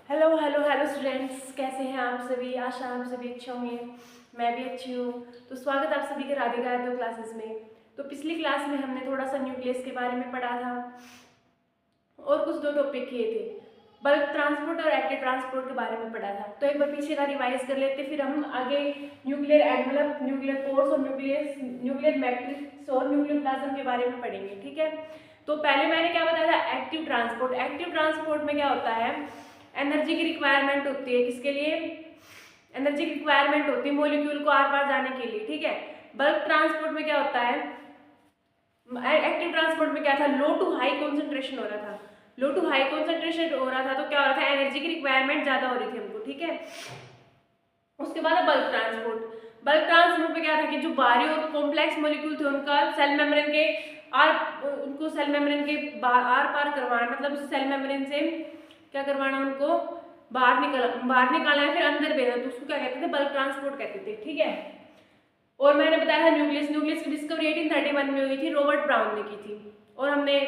Hello hello hello students, कैसे हैं आप सभी। आशा आप सभी अच्छे होंगे। मैं भी अच्छी हूँ। तो स्वागत आप सभी के राधिका यादव क्लासेस में। तो पिछली क्लास में हमने थोड़ा सा न्यूक्लियस के बारे में पढ़ा था और कुछ दो टॉपिक किए थे, बल्क ट्रांसपोर्ट और एक्टिव ट्रांसपोर्ट के बारे में पढ़ा था। तो एक बार पीछे का रिवाइज कर लेते, फिर हम आगे न्यूक्लियर एनवलप, न्यूक्लियर पोर्स और न्यूक्लियर मैट्रिक्स और न्यूक्लियर प्लाज्म के बारे में पढ़ेंगे। ठीक है। तो पहले मैंने क्या बताया था, एक्टिव ट्रांसपोर्ट। एक्टिव ट्रांसपोर्ट में क्या होता है, एनर्जी की रिक्वायरमेंट होती है। किसके लिए एनर्जी की रिक्वायरमेंट होती है? मॉलिक्यूल को आर पार जाने के लिए। ठीक है। बल्क ट्रांसपोर्ट में क्या होता है, एक्टिव ट्रांसपोर्ट में क्या था, लो टू हाई कॉन्सेंट्रेशन हो रहा था। लो टू हाई कॉन्सेंट्रेशन हो रहा था तो क्या हो रहा था, एनर्जी की रिक्वायरमेंट ज्यादा हो रही थी हमको। ठीक है। उसके बाद बल्क ट्रांसपोर्ट। बल्क ट्रांसपोर्ट में क्या था कि जो बाहरी और कॉम्प्लेक्स मॉलिक्यूल थे उनका सेल मेम्ब्रेन के उनको सेल मेम्ब्रेन के आर पार करवाना, मतलब सेल मेम्ब्रेन से क्या करवाना, उनको बाहर निकालना है, फिर अंदर भेजना, तो उसको क्या कहते थे, बल्क ट्रांसपोर्ट कहते थे। ठीक है। और मैंने बताया था न्यूक्लियस की डिस्कवरी 1831 में हुई थी, रॉबर्ट ब्राउन ने की थी। और हमने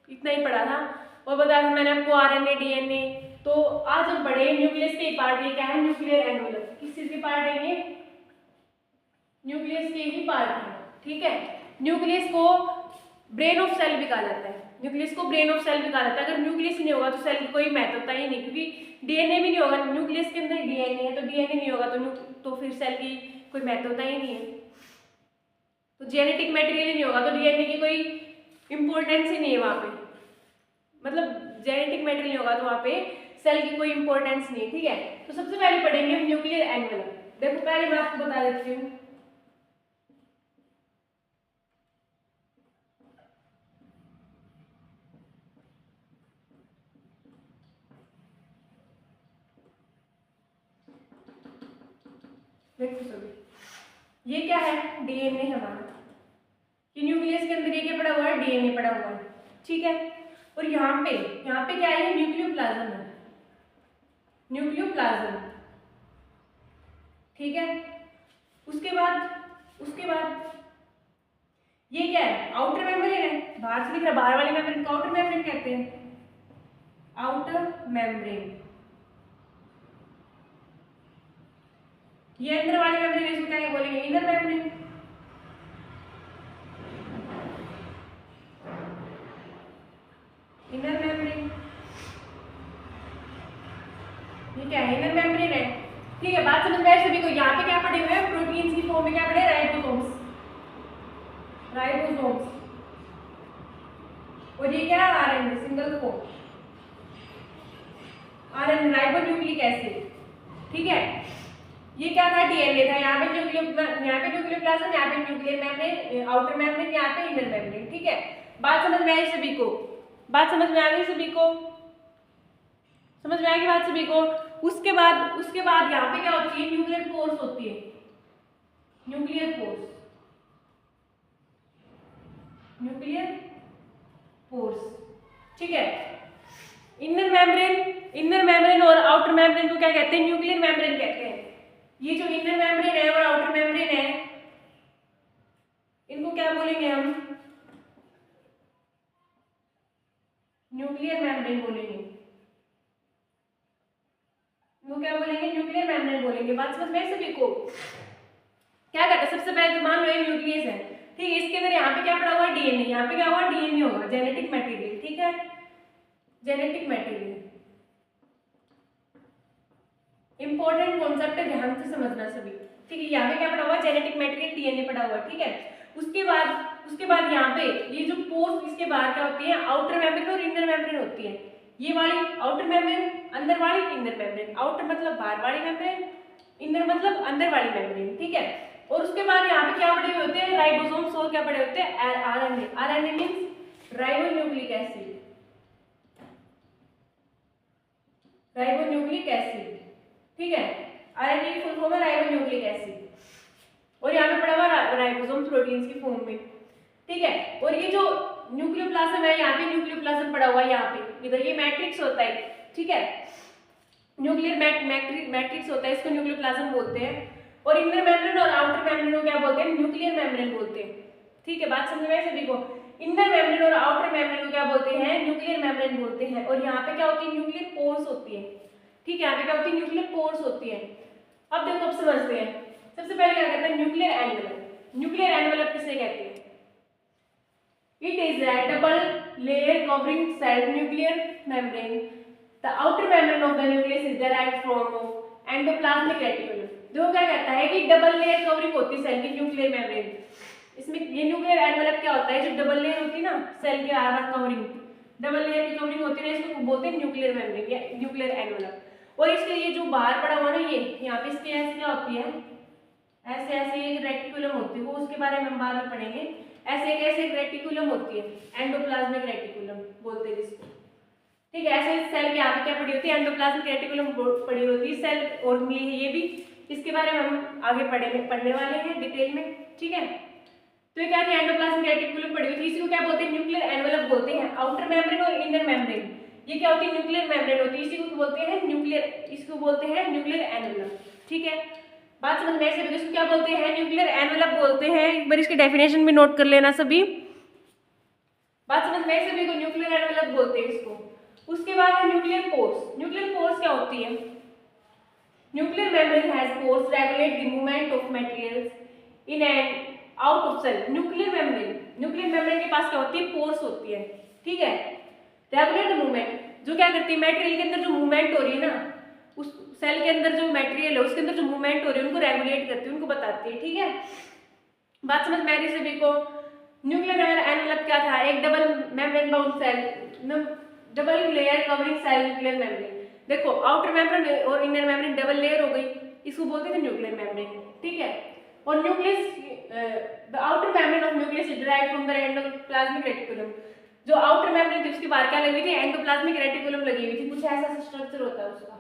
इतना ही पढ़ा था। और बताया था मैंने आपको आरएनए डीएनए। तो आज हम पढ़े न्यूक्लियस के पार्ट, ये क्या है, न्यूक्लियर एनवलप। किस चीज के पार्ट है ये, न्यूक्लियस के ही पार्ट है। ठीक है। न्यूक्लियस को ब्रेन ऑफ सेल भी कहा जाता है। न्यूक्लियस को ब्रेन ऑफ सेल भी कहा जाता है। अगर न्यूक्लियस नहीं होगा तो सेल की कोई महत्वता ही नहीं, क्योंकि डीएनए भी नहीं होगा। न्यूक्लियस के अंदर डीएनए है, तो डीएनए नहीं होगा तो फिर सेल की कोई महत्वता ही नहीं है। तो जेनेटिक मटेरियल ही नहीं होगा तो डीएनए की कोई इंपॉर्टेंस ही नहीं है वहां पे, मतलब जेनेटिक मटेरियल नहीं होगा तो वहां पे सेल की कोई इंपॉर्टेंस नहीं है। ठीक है। तो सबसे पहले पढ़ेंगे हम न्यूक्लियर एनवलप। देखो पहले मैं आपको बता देती हूँ। देखो सभी, ये क्या है, डीएनए हमारा। कि न्यूक्लियस के अंदर ये क्या पड़ा हुआ है, डीएनए पड़ा हुआ है। ठीक है। और यहाँ पे क्या है, न्यूक्लियोप्लाज्म है, न्यूक्लियोप्लाज्म। ठीक है। उसके बाद ये क्या है, आउटर मेम्ब्रेन है, बाहर से दिख रहा है, बाहर वाले मेम्ब्रेन को आउटर मेम्ब्रेन कहते हैं, आउटर मेम्ब्रेन। ये अंदर वाले मेम्ब्रेन, इसको क्या बोलेंगे, इनर मेम्ब्रेन। इनर मेम्ब्रेन, ये क्या है, इनर मेम्ब्रेन है। ठीक है। बात समझ में आई सभी को। यहाँ पे क्या पढ़े हुए हैं, प्रोटीन्स की फॉर्म में क्या पढ़े, राइबोसोम्स। राइबोसोम्स। और ये क्या है, RNA, single code RNA, ribonucleic acid. ठीक है। ये क्या था, डीएनए था। यहाँ पे न्यूक्लियोप्लाज्म, यहाँ पे न्यूक्लियर मेम्ब्रेन, आउटर मेम्ब्रेन, यहाँ पे इनर मेम्ब्रेन। ठीक है। बात समझ में आई सभी को, बात समझ में आ गई सभी को, समझ में आएगी बात सभी को। उसके बाद यहाँ पे क्या होती है, न्यूक्लियर पोर्स होती है, न्यूक्लियर पोर्स, न्यूक्लियर पोर्स। ठीक है। इनर मेम्ब्रेन और आउटर मेम्ब्रेन को क्या कहते हैं, न्यूक्लियर मेम्ब्रेन कहते हैं। ये जो इनर मेम्ब्रेन है और आउटर मेम्ब्रेन है, इनको क्या बोलेंगे हम, न्यूक्लियर मेम्ब्रेन बोलेंगे। इनको क्या बोलेंगे, न्यूक्लियर मेम्ब्रेन बोलेंगे। बात समझ में सभी को। क्या करता है, सबसे पहले तो मान लो ये न्यूक्लियस है। ठीक है। इसके अंदर यहाँ पे क्या पड़ा हुआ है, डीएनए। यहाँ पे क्या हुआ, डीएनए होगा, जेनेटिक मटेरियल। ठीक है। जेनेटिक मटेरियल इंपॉर्टेंट कॉन्सेप्ट है, ध्यान से समझना सभी। ठीक है। यहाँ पे क्या पड़ा हुआ है, जेनेटिक मटेरियल, डीएनए पड़ा हुआ है। ठीक है। उसके बाद यहाँ पे ये जो पोर्स, इसके बाहर क्या होती है, आउटर मेम्ब्रेन और इनर मेम्ब्रेन होती है। ये वाली आउटर मेम्ब्रेन, अंदर वाली इनर मेम्ब्रेन। आउटर मतलब बाहर वाली मेम्ब्रेन, इनर मतलब अंदर वाली मेम्ब्रेन। ठीक है। और उसके बाद यहाँ पे क्या पड़े हुए होते हैं, राइबोसोम्स। और क्या पड़े होते हैं, RNA. RNA means ribonucleic acid, ribonucleic acid. ठीक है। आरएनए की फुल फॉर्म है राइबोन्यूक्लिक एसिड। और यहाँ पे पड़ा हुआ राइबोसोम, प्रोटीन्स की फॉर्म में। ठीक है। और ये जो न्यूक्लियोप्लाज्म है, यहाँ पे न्यूक्लियोप्लाज्म पड़ा हुआ है, यहाँ पे इधर ये मैट्रिक्स होता है। ठीक है। न्यूक्लियर मैट्रिक्स होता है, इसको न्यूक्लियोप्लाज्म बोलते हैं। और इनर मेम्ब्रेन और आउटर मेम्ब्रेन को क्या बोलते हैं, न्यूक्लियर मेम्ब्रेन बोलते हैं। ठीक है। बात समझ में आई सभी को। इनर मेम्ब्रेन और आउटर मेम्ब्रेन को क्या बोलते हैं, न्यूक्लियर मेम्ब्रेन बोलते हैं। और यहाँ पे क्या होती है, न्यूक्लियर पोर्स होती है। ठीक है, यहाँ पे क्या होती है, न्यूक्लियर पोर्स होती है। अब देखो, अब समझते हैं। सबसे पहले क्या कहते हैं, न्यूक्लियर एनवेलप। न्यूक्लियर एनवेलप किसे कहते हैं? It is a double layer covering cell nuclear membrane. The outer membrane of the nucleus is derived from endoplasmic reticulum. जो क्या कहता है कि डबल लेयर कवरिंग होती है सेल की, न्यूक्लियर मेम्ब्रेन। इसमें ये न्यूक्लियर एनवेलप क्या होता है, जो डबल लेयर होती है ना सेल के आर पार कवरिंग, डबल लेयर की कवरिंग होती है ना, इसको बोलते हैं न्यूक्लियर मेम्ब्रेन या न्यूक्लियर एनवेलप। और इसके ये जो बाहर पड़ा हुआ ना, ये यहाँ पे इसके ऐसे क्या होती है, ऐसे ऐसे एक रेटिकुलम होती है, वो उसके बारे में हम बाद में पढ़ेंगे। ऐसे एक रेटिकुलम होती है, एंडोप्लाज्मिक रेटिकुलम बोलते हैं जिसको, ठीक है। ऐसे सेल के यहाँ पे क्या पड़ी होती है, एंडोप्लाज्मिक रेटिकुलम पड़ी होती है सेल, और मिली है ये भी, इसके बारे में हम आगे पढ़ने वाले हैं डिटेल में, ठीक है। तो ये क्या थी, एंडोप्लाज्मिक रेटिकुलम पड़ी हुई थी, इसी को क्या बोलते हैं, न्यूक्लियर एनवेलप बोलते हैं। आउटर मेम्ब्रेन और इनर मेम्ब्रेन, ये क्या होती है, न्यूक्लियर मेम्ब्रेन होती है, इसी को बोलते हैं न्यूक्लियर, इसको बोलते हैं न्यूक्लियर एनवेलप, ठीक है। बात समझ में आई सभी? इसको क्या बोलते हैं, न्यूक्लियर एनवेलप बोलते हैं। एक बार इसकी डेफिनेशन भी नोट कर लेना सभी। बात समझ में आई सभी को, न्यूक्लियर एनवेलप बोलते हैं इसको। उसके बाद है न्यूक्लियर पोर्स। न्यूक्लियर पोर्स क्या होती है? Nuclear membrane has pores regulate the movement of materials in and out of cell. Nuclear membrane के पास क्या होती है, पोर्स होती है, ठीक है। रेगुलेट द मूवमेंट, जो क्या करती है, मटेरियल के अंदर जो मूवमेंट हो रही है ना, उस सेल के अंदर जो मटेरियल है उसके अंदर जो मूवमेंट हो रही है उनको रेगुलेट करती है, उनको बताती है, ठीक है। बात समझ में आ रही सभी को? न्यूक्लियर एनवेलप क्या था, एक double membrane bound cell, double layer covering cell nuclear membrane. देखो, आउटर मेम्ब्रेन और इनर मेम्ब्रेन डबल लेयर हो गई, इसको बोलते थे न्यूक्लियर मेम्ब्रेन, ठीक है। और nucleus, the outer membrane of nucleus is derived from the endoplasmic reticulum. जो आउटर मेम्ब्रेन थी उसके बाहर क्या लगी थी, एंडोप्लाज्मिक रेटिकुलम लगी हुई थी। कुछ ऐसा स्ट्रक्चर होता है उसका,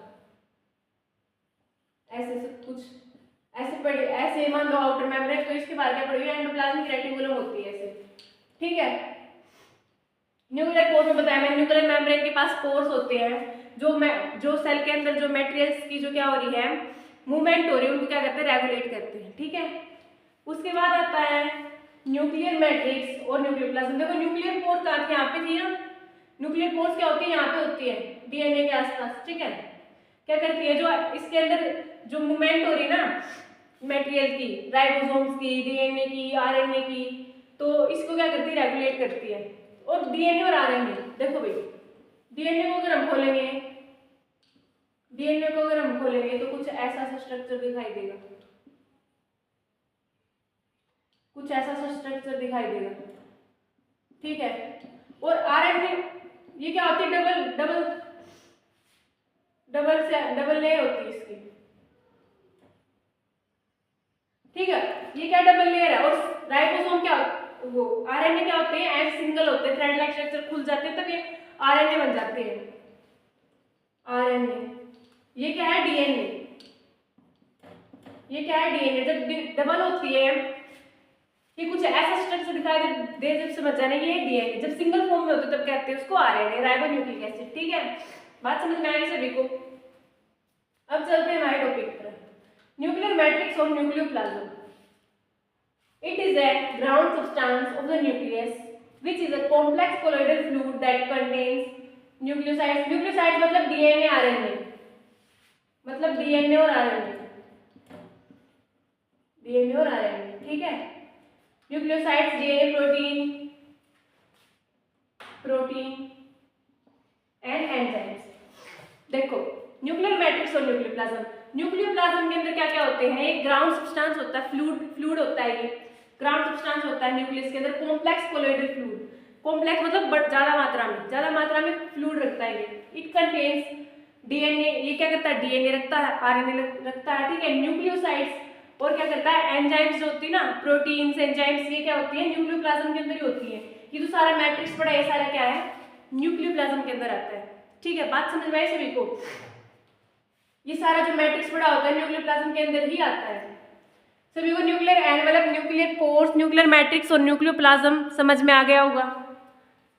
ऐसे सब कुछ ऐसे पड़े, ऐसे मान लो आउटर मेम्ब्रेन, तो इसके बाहर क्या पड़ी हुई है, एंडोप्लाज्मिक रेटिकुलम होती है ऐसे, ठीक है। न्यूक्लियर पोर्स में बताया मैंने, न्यूक्लियर मेम्ब्रेन के पास पोर्स होते हैं, जो सेल के अंदर जो मटेरियल्स की जो क्या हो रही है, मूवमेंट हो रही है, उनको क्या करते हैं, रेगुलेट करते हैं, ठीक है। उसके बाद आता है न्यूक्लियर मैट्रिक्स और न्यूक्लियर प्लाज्म। देखो, न्यूक्लियर पोर्स यहाँ पे थी ना, न्यूक्लियर पोर्स क्या होती है, यहाँ पे होती है डीएनए के आसपास, ठीक है। क्या करती है, जो इसके अंदर जो मूवमेंट हो रही है ना मटेरियल की, राइबोसोम्स की, डीएनए की, आरएनए की, तो इसको क्या करती है, रेगुलेट करती है। और डीएनए और आरएनए, देखो भाई, डीएनए को अगर हम खोलेंगे, तो कुछ ऐसा सा स्ट्रक्चर दिखाई देगा, कुछ ऐसा सा स्ट्रक्चर दिखाई देगा, ठीक है। और आरएनए, ये क्या होती है, डबल लेयर होती है इसकी, ठीक है। ये क्या डबल लेयर है। और राइबोसोम क्या, वो आरएनए क्या होते हैं, ऐसे सिंगल होते हैं, थ्रेड लाइक स्ट्रक्चर खुल जाते हैं, तब ये आरएनए बन जाते हैं, आरएनए। ये क्या है, डीएनए। ये क्या है, डीएनए। जब डबल होती है, ये कुछ ऐसा स्ट्रक्चर दिखाई दे, जब समझ जाने ये डीएनए। जब सिंगल फॉर्म में होते हैं तब कहते हैं उसको आरएनए, राइबोन्यूक्लिक एसिड, ठीक है। बात समझ में आ रही सभी को? अब चलते हैं हमारे टॉपिक पर, न्यूक्लियर मैट्रिक्स और nucleoplasm. It is a ground substance of the nucleus, which is a complex colloidal fluid that contains nucleosides. Nucleosides मतलब DNA, RNA, मतलब DNA और RNA, DNA और RNA, ठीक है। Nucleosides, DNA, protein and enzymes. देखो, nuclear matrix और nucleoplasm. Nucleoplasm के अंदर क्या क्या होते हैं, एक ग्राउंड सब्सटेंस होता है, फ्लूइड होता है, ये ग्राउंड सब्सटेंस होता है न्यूक्लियस के अंदर, कॉम्प्लेक्स कोलोइडल फ्लूइड। कॉम्प्लेक्स मतलब ज्यादा मात्रा में फ्लूइड रखता है ये। इट कंटेन्स डीएनए, ये क्या करता है, डीएनए रखता है, आरएनए रखता है, ठीक है। न्यूक्लियोसाइड्स, और क्या करता है, एंजाइम्स जो होती है ना, प्रोटीन्स, एंजाइम्स, ये क्या होती है, न्यूक्लियोप्लाज्म के अंदर ही होती है। ये तो सारा मैट्रिक्स पड़ा है, सारा क्या है, न्यूक्लियोप्लाज्म के अंदर आता है, ठीक है। बात समझ में आई सभी को? ये सारा जो मैट्रिक्स पड़ा होता है न्यूक्लियोप्लाज्म के अंदर ही आता है। सभी को nuclear envelope, nuclear pores, nuclear matrix और न्यूक्लियोप्लाज्म समझ में आ गया होगा?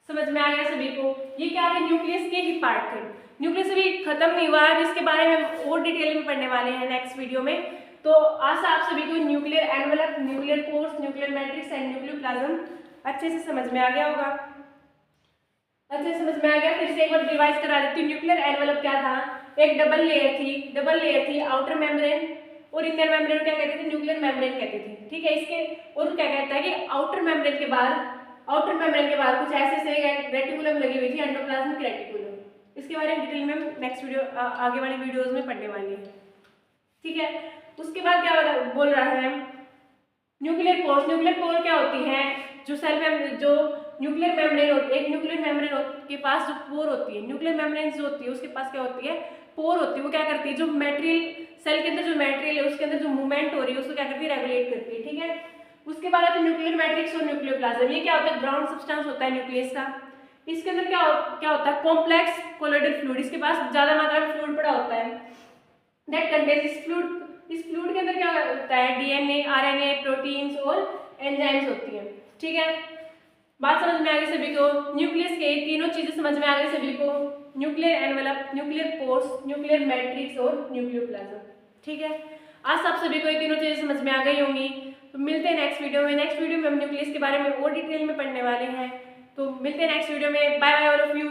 समझ में आ गया सभी को? ये क्या है, न्यूक्लियस के ही पार्ट थे। न्यूक्लियस अभी खत्म नहीं हुआ है, इसके बारे में हम और डिटेल में पढ़ने वाले हैं नेक्स्ट वीडियो में। तो आशा आप सभी को nuclear envelope, nuclear pores, nuclear matrix and nucleoplasm अच्छे से समझ में आ गया होगा। अच्छे समझ में आ गया। फिर से एक बार रिवाइज करा देती हूँ। न्यूक्लियर एनवेलप क्या था, एक डबल लेयर थी आउटर मेम्ब्रेन, और इनर मेम्ब्रेन क्या कहते थे, न्यूक्लियर मेम्ब्रेन कहते थे। ठीक है, इसके और क्या कहता है कि आउटर मेम्ब्रेन के बाद कुछ ऐसे से रेटिकुलम लगी हुई थी, एंडोप्लाज्मिक रेटिकुलम। इसके बारे में डिटेल में नेक्स्ट वीडियो आगे वाली वीडियोस में पढ़ने वाली है। ठीक है, उसके बाद क्या बोल रहा है, न्यूक्लियर पोर्स। न्यूक्लियर पोर क्या होती है, जो सेल में जो न्यूक्लियर मेम्ब्रेन होती है, एक न्यूक्लियर मेम्ब्रेन के पास जो पोर होती है, न्यूक्लियर मेम्ब्रेन जो होती है उसके पास क्या होती है, पोर होती है। वो क्या करती है, जो मटेरियल सेल के अंदर जो मटेरियल है उसके अंदर जो मूवमेंट हो रही है उसको क्या करती है, रेगुलेट करती है। ठीक है, उसके बाद आता है न्यूक्लियर मैट्रिक्स और न्यूक्लियोप्लाज्म। ये क्या होता है, ग्राउंड सब्सटेंस होता है न्यूक्लियस का। इसके अंदर क्या होता है, कॉम्प्लेक्स कोलोइडल फ्लूइड। इसके पास ज्यादा मात्रा में फ्लूइड पड़ा होता है, दैट कंटेन्स इस फ्लूइड के अंदर क्या होता है, डीएनए, आरएनए, प्रोटीन्स और एंजाइम्स होती हैं। ठीक है, बात समझ में आ गई सभी को। न्यूक्लियस के तीनों चीजें समझ में आ गई सभी को, nuclear envelope, nuclear pores, nuclear matrix और न्यूक्लियोप्लाज्म। ठीक है, आज सब सभी को ये तीनों चीजें समझ में आ गई होंगी। तो मिलते हैं नेक्स्ट वीडियो में। नेक्स्ट वीडियो में हम न्यूक्लियस के बारे में और डिटेल में पढ़ने वाले हैं। तो मिलते हैं नेक्स्ट वीडियो में। Bye bye all of you.